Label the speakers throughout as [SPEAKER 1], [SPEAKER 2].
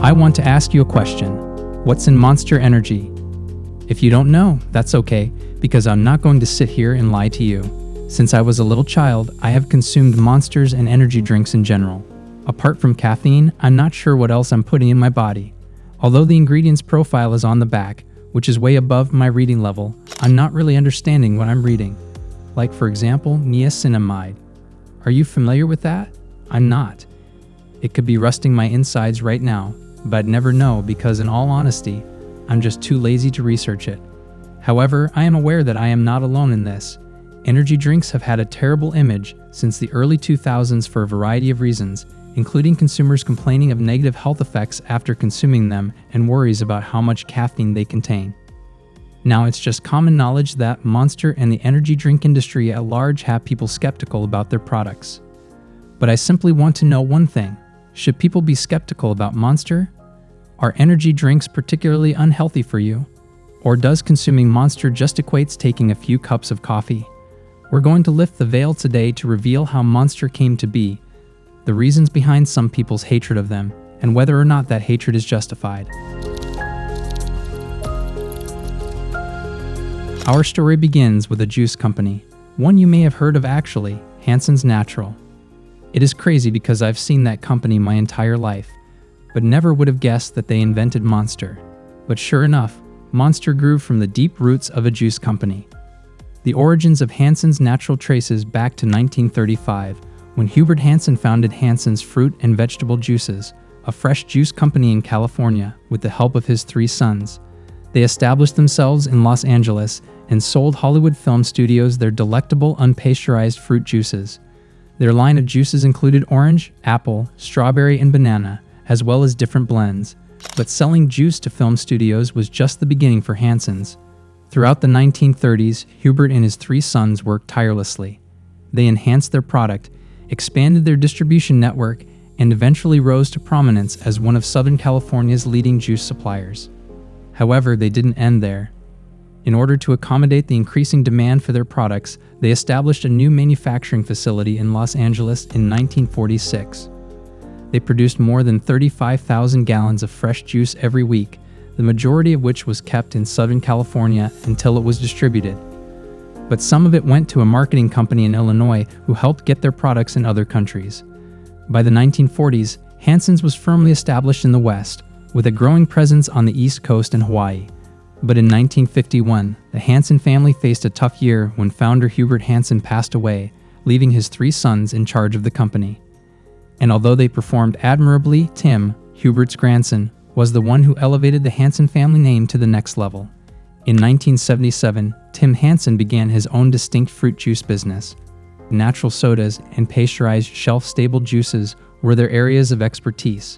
[SPEAKER 1] I want to ask you a question. What's in Monster Energy? If you don't know, that's okay, because I'm not going to sit here and lie to you. Since I was a little child, I have consumed Monsters and energy drinks in general. Apart from caffeine, I'm not sure what else I'm putting in my body. Although the ingredients profile is on the back, which is way above my reading level, I'm not really understanding what I'm reading. Like, for example, niacinamide. Are you familiar with that? I'm not. It could be rusting my insides right now, but I'd never know because, in all honesty, I'm just too lazy to research it. However, I am aware that I am not alone in this. Energy drinks have had a terrible image since the early 2000s for a variety of reasons, including consumers complaining of negative health effects after consuming them and worries about how much caffeine they contain. Now, it's just common knowledge that Monster and the energy drink industry at large have people skeptical about their products. But I simply want to know one thing. Should people be skeptical about Monster? Are energy drinks particularly unhealthy for you? Or does consuming Monster just equates taking a few cups of coffee? We're going to lift the veil today to reveal how Monster came to be, the reasons behind some people's hatred of them, and whether or not that hatred is justified. Our story begins with a juice company, one you may have heard of actually, Hansen's Natural. It is crazy because I've seen that company my entire life, but never would have guessed that they invented Monster. But sure enough, Monster grew from the deep roots of a juice company. The origins of Hansen's Natural traces back to 1935, when Hubert Hansen founded Hansen's Fruit and Vegetable Juices, a fresh juice company in California, with the help of his 3 sons. They established themselves in Los Angeles and sold Hollywood film studios their delectable unpasteurized fruit juices. Their line of juices included orange, apple, strawberry, and banana, as well as different blends. But selling juice to film studios was just the beginning for Hansen's. Throughout the 1930s, Hubert and his 3 sons worked tirelessly. They enhanced their product, expanded their distribution network, and eventually rose to prominence as one of Southern California's leading juice suppliers. However, they didn't end there. In order to accommodate the increasing demand for their products, they established a new manufacturing facility in Los Angeles in 1946. They produced more than 35,000 gallons of fresh juice every week, the majority of which was kept in Southern California until it was distributed. But some of it went to a marketing company in Illinois who helped get their products in other countries. By the 1940s, Hansen's was firmly established in the West, with a growing presence on the East Coast and Hawaii. But in 1951, the Hansen family faced a tough year when founder Hubert Hansen passed away, leaving his 3 sons in charge of the company. And although they performed admirably, Tim, Hubert's grandson, was the one who elevated the Hansen family name to the next level. In 1977, Tim Hansen began his own distinct fruit juice business. Natural sodas and pasteurized shelf-stable juices were their areas of expertise.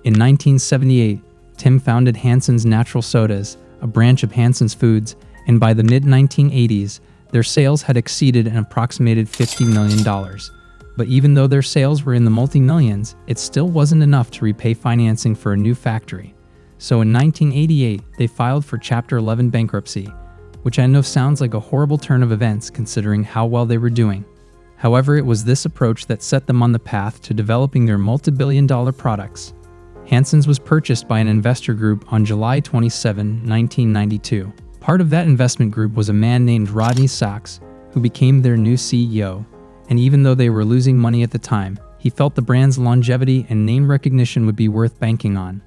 [SPEAKER 1] In 1978, Tim founded Hansen's Natural Sodas, a branch of Hansen's Foods, and by the mid-1980s, their sales had exceeded and approximated $50 million. But even though their sales were in the multi-millions, it still wasn't enough to repay financing for a new factory. So in 1988, they filed for Chapter 11 bankruptcy, which I know sounds like a horrible turn of events considering how well they were doing. However, it was this approach that set them on the path to developing their multi-billion-dollar products. Hansen's was purchased by an investor group on July 27, 1992. Part of that investment group was a man named Rodney Sachs, who became their new CEO. And even though they were losing money at the time, he felt the brand's longevity and name recognition would be worth banking on.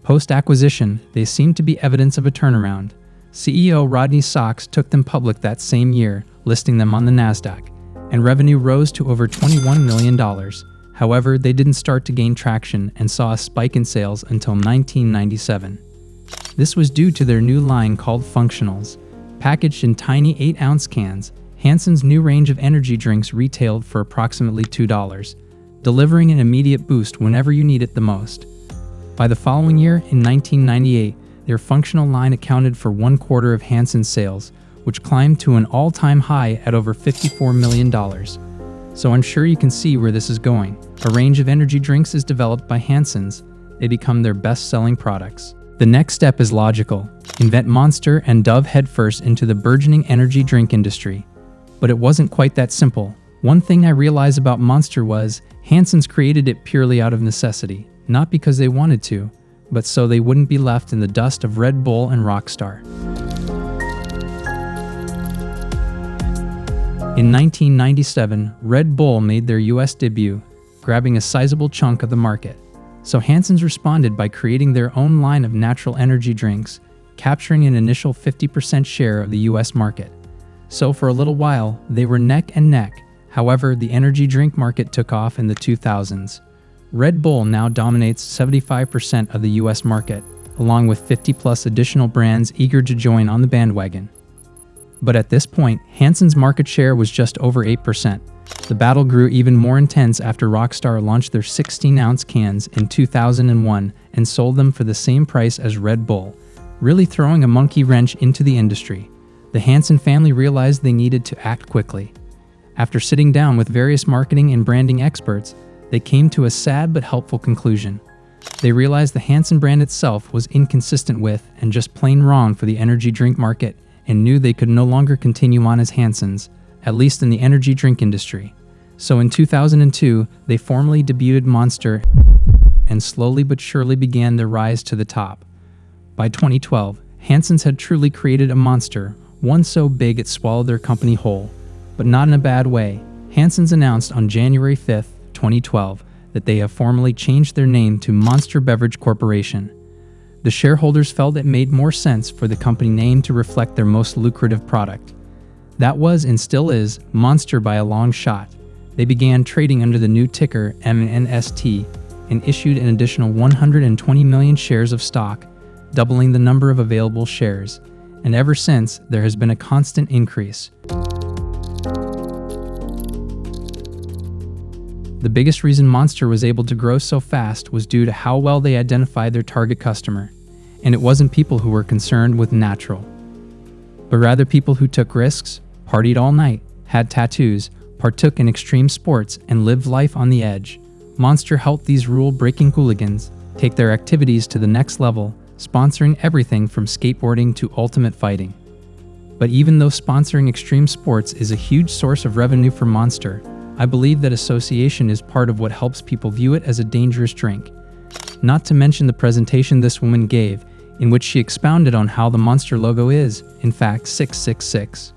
[SPEAKER 1] Post-acquisition, they seemed to be evidence of a turnaround. CEO Rodney Sachs took them public that same year, listing them on the NASDAQ, and revenue rose to over $21 million. However, they didn't start to gain traction and saw a spike in sales until 1997. This was due to their new line called Functionals. Packaged in tiny 8-ounce cans, Hansen's new range of energy drinks retailed for approximately $2, delivering an immediate boost whenever you need it the most. By the following year, in 1998, their functional line accounted for 1/4 of Hansen's sales, which climbed to an all-time high at over $54 million. So I'm sure you can see where this is going. A range of energy drinks is developed by Hansen's. They become their best-selling products. The next step is logical. Invent Monster and Dove headfirst into the burgeoning energy drink industry. But it wasn't quite that simple. One thing I realized about Monster was Hansen's created it purely out of necessity, not because they wanted to, but so they wouldn't be left in the dust of Red Bull and Rockstar. In 1997, Red Bull made their US debut, grabbing a sizable chunk of the market. So Hansen's responded by creating their own line of natural energy drinks, capturing an initial 50% share of the US market. So for a little while, they were neck and neck. However, the energy drink market took off in the 2000s. Red Bull now dominates 75% of the US market, along with 50+ additional brands eager to join on the bandwagon. But at this point, Hansen's market share was just over 8%. The battle grew even more intense after Rockstar launched their 16-ounce cans in 2001 and sold them for the same price as Red Bull, really throwing a monkey wrench into the industry. The Hansen family realized they needed to act quickly. After sitting down with various marketing and branding experts, they came to a sad but helpful conclusion. They realized the Hansen brand itself was inconsistent with and just plain wrong for the energy drink market, and knew they could no longer continue on as Hansen's, at least in the energy drink industry. So in 2002, they formally debuted Monster and slowly but surely began their rise to the top. By 2012, Hansen's had truly created a monster, one so big it swallowed their company whole. But not in a bad way. Hansen's announced on January 5, 2012, that they have formally changed their name to Monster Beverage Corporation. The shareholders felt it made more sense for the company name to reflect their most lucrative product. That was and still is Monster by a long shot. They began trading under the new ticker MNST and issued an additional 120 million shares of stock, doubling the number of available shares. And ever since, there has been a constant increase. The biggest reason Monster was able to grow so fast was due to how well they identified their target customer. And it wasn't people who were concerned with natural, but rather people who took risks, partied all night, had tattoos, partook in extreme sports, and lived life on the edge. Monster helped these rule-breaking hooligans take their activities to the next level, sponsoring everything from skateboarding to ultimate fighting. But even though sponsoring extreme sports is a huge source of revenue for Monster, I believe that association is part of what helps people view it as a dangerous drink. Not to mention the presentation this woman gave, in which she expounded on how the Monster logo is, in fact, 666.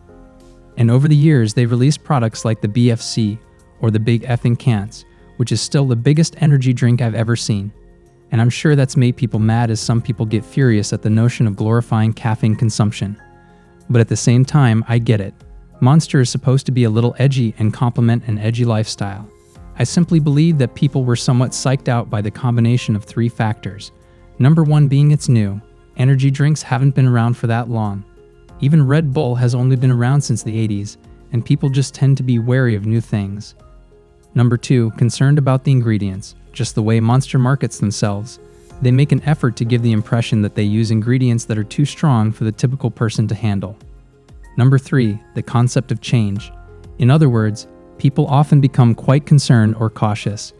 [SPEAKER 1] And over the years, they've released products like the BFC, or the Big Effing Cans, which is still the biggest energy drink I've ever seen. And I'm sure that's made people mad, as some people get furious at the notion of glorifying caffeine consumption. But at the same time, I get it. Monster is supposed to be a little edgy and complement an edgy lifestyle. I simply believe that people were somewhat psyched out by the combination of three factors. Number one being it's new. Energy drinks haven't been around for that long. Even Red Bull has only been around since the 80s, and people just tend to be wary of new things. Number two, concerned about the ingredients, just the way Monster markets themselves. They make an effort to give the impression that they use ingredients that are too strong for the typical person to handle. Number three, the concept of change. In other words, people often become quite concerned or cautious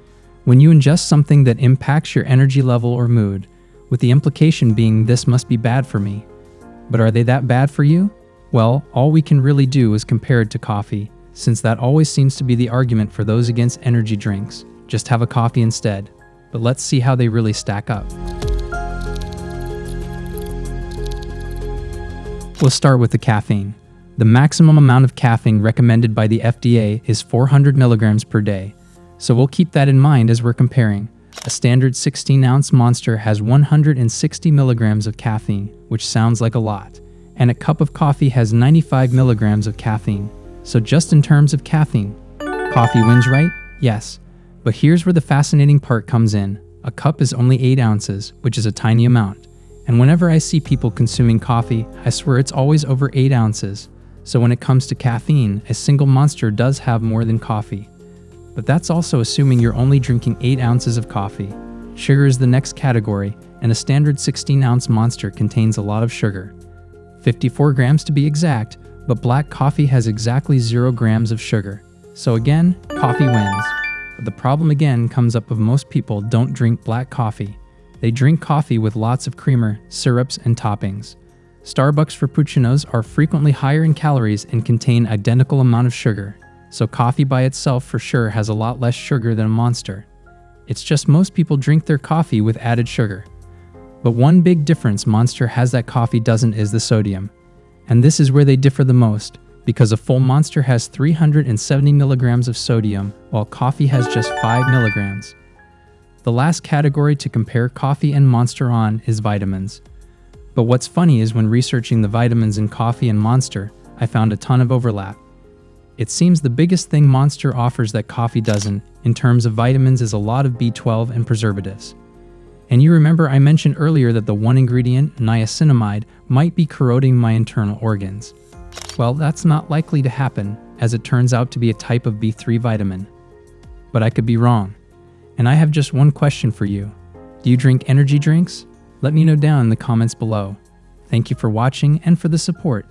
[SPEAKER 1] when you ingest something that impacts your energy level or mood, with the implication being this must be bad for me. But are they that bad for you? Well, all we can really do is compare it to coffee, since that always seems to be the argument for those against energy drinks. Just have a coffee instead. But let's see how they really stack up. We'll start with the caffeine. The maximum amount of caffeine recommended by the FDA is 400 milligrams per day, so we'll keep that in mind as we're comparing. A standard 16-ounce Monster has 160 milligrams of caffeine, which sounds like a lot, and a cup of coffee has 95 milligrams of caffeine. So just in terms of caffeine, coffee wins, right? Yes. But here's where the fascinating part comes in. A cup is only 8 ounces, which is a tiny amount. And whenever I see people consuming coffee, I swear it's always over 8 ounces. So when it comes to caffeine, a single Monster does have more than coffee. But that's also assuming you're only drinking 8 ounces of coffee. Sugar is the next category, and a standard 16-ounce Monster contains a lot of sugar. 54 grams to be exact, but black coffee has exactly 0 grams of sugar. So again, coffee wins. But the problem again comes up of most people don't drink black coffee. They drink coffee with lots of creamer, syrups, and toppings. Starbucks frappuccinos are frequently higher in calories and contain identical amount of sugar, so coffee by itself for sure has a lot less sugar than a Monster. It's just most people drink their coffee with added sugar. But one big difference Monster has that coffee doesn't is the sodium. And this is where they differ the most, because a full Monster has 370 milligrams of sodium, while coffee has just 5 milligrams. The last category to compare coffee and Monster on is vitamins. But what's funny is when researching the vitamins in coffee and Monster, I found a ton of overlap. It seems the biggest thing Monster offers that coffee doesn't, in terms of vitamins, is a lot of B12 and preservatives. And you remember I mentioned earlier that the one ingredient, niacinamide, might be corroding my internal organs. Well, that's not likely to happen, as it turns out to be a type of B3 vitamin. But I could be wrong. And I have just one question for you. Do you drink energy drinks? Let me know down in the comments below. Thank you for watching and for the support.